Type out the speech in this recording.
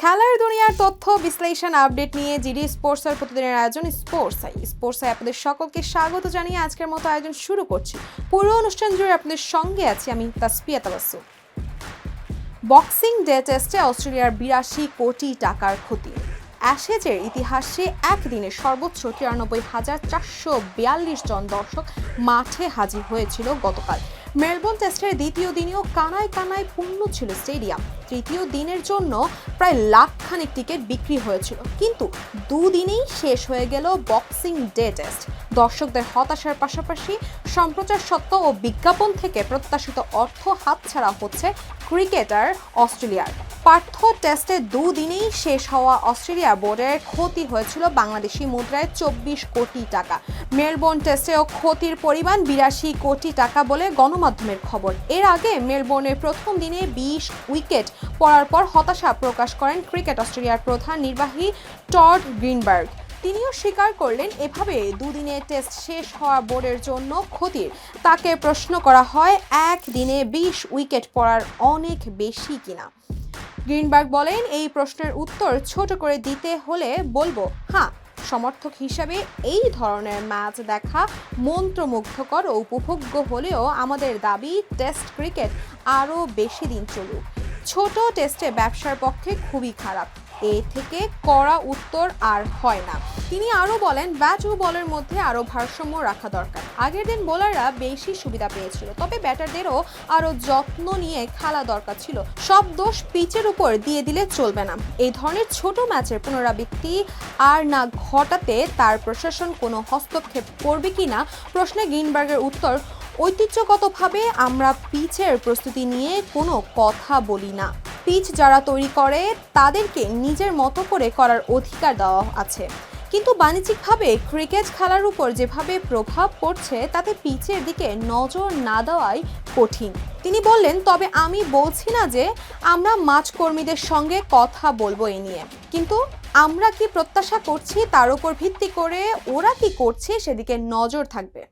খেলার দুনিয়ার তথ্য বিশ্লেষণ আপডেট নিয়ে জিডি স্পোর্টসের প্রতিদিনের আয়োজন স্পোর্টস আপনাদের সকলকে স্বাগত জানিয়ে আজকের মতো আয়োজন শুরু করছি। পুরো অনুষ্ঠান জুড়ে আপনাদের সঙ্গে আছি আমি তাসফিয়া তাবাসসুম। বক্সিং ডে টেস্টে অস্ট্রেলিয়ার 82 কোটি টাকার ক্ষতি। অ্যাশেজের ইতিহাসে একদিনে সর্বোচ্চ 93,442 জন দর্শক মাঠে হাজির হয়েছিল গতকাল। মেলবোর্ন টেস্টের দ্বিতীয় দিনেও কানায় কানায় পূর্ণ ছিল স্টেডিয়াম। তৃতীয় দিনের জন্য প্রায় লাখখানেক টিকিট বিক্রি হয়েছিল, কিন্তু দুদিনেই শেষ হয়ে গেল বক্সিং ডে টেস্ট। দর্শকদের হতাশার পাশাপাশি সম্প্রচার সত্ত্ব ও বিজ্ঞাপন থেকে প্রত্যাশিত অর্থ হাতছাড়া হচ্ছে ক্রিকেটার অস্ট্রেলিয়ার। পার্থ টেস্টে দুদিনেই শেষ হওয়া অস্ট্রেলিয়া বোর্ডের ক্ষতি হয়েছিল বাংলাদেশি মুদ্রায় 24 কোটি টাকা। মেলবোর্ন টেস্টেও ক্ষতির পরিমাণ 82 কোটি টাকা বলে গণমাধ্যমের খবর। এর আগে মেলবোর্নের প্রথম দিনে 20 উইকেট পড়ার পর হতাশা প্রকাশ করেন ক্রিকেট অস্ট্রেলিয়ার প্রধান নির্বাহী টড গ্রিনবার্গ। তিনিও স্বীকার করলেন এভাবে দুদিনে টেস্ট শেষ হওয়া বোর্ডের জন্য ক্ষতির। তাকে প্রশ্ন করা হয় একদিনে 20 উইকেট পড়ার অনেক বেশি কিনা। গ্রিনবার্গ বলেন, এই প্রশ্নের উত্তর ছোট করে দিতে হলে বলবো হ্যাঁ, সমর্থক হিসাবে এই ধরনের ম্যাচ দেখা মন্ত্রমুগ্ধকর ও উপভোগ্য হলেও আমাদের দাবি টেস্ট ক্রিকেট আরও বেশি দিন চলুক। ছোট টেস্টে ব্যবসার পক্ষে খুবই খারাপ, এ থেকে কড়া উত্তর আর হয় না। তিনি আরও বলেন, ব্যাট ও বলের মধ্যে আরও ভারসাম্য রাখা দরকার। আগের দিন বোলাররা বেশি সুবিধা পেয়েছিল, তবে ব্যাটারদেরও আরও যত্ন নিয়ে খেলা দরকার ছিল। সব দোষ পিচের উপর দিয়ে দিলে চলবে না। এই ধরনের ছোট ম্যাচের পুনরাবৃত্তি আর না ঘটাতে তার প্রশাসন কোনো হস্তক্ষেপ করবে কিনা প্রশ্নে গ্রিনবার্গের উত্তর, ঐতিহ্যগতভাবে আমরা পিচের প্রস্তুতি নিয়ে কোনো কথা বলি না। পিচ যারা তৈরি করে তাদেরকে নিজের মতো করে করার অধিকার দেওয়া আছে, কিন্তু বাণিজ্যিকভাবে ক্রিকেট খেলার উপর যেভাবে প্রভাব পড়ছে তাতে পিচের দিকে নজর না দেওয়াই কঠিন। তিনি বললেন, তবে আমি বলছি না যে আমরা মাঠ কর্মীদের সঙ্গে কথা বলবো এ নিয়ে, কিন্তু আমরা কি প্রত্যাশা করছি তার উপর ভিত্তি করে ওরা কি করছে সেদিকে নজর থাকবে।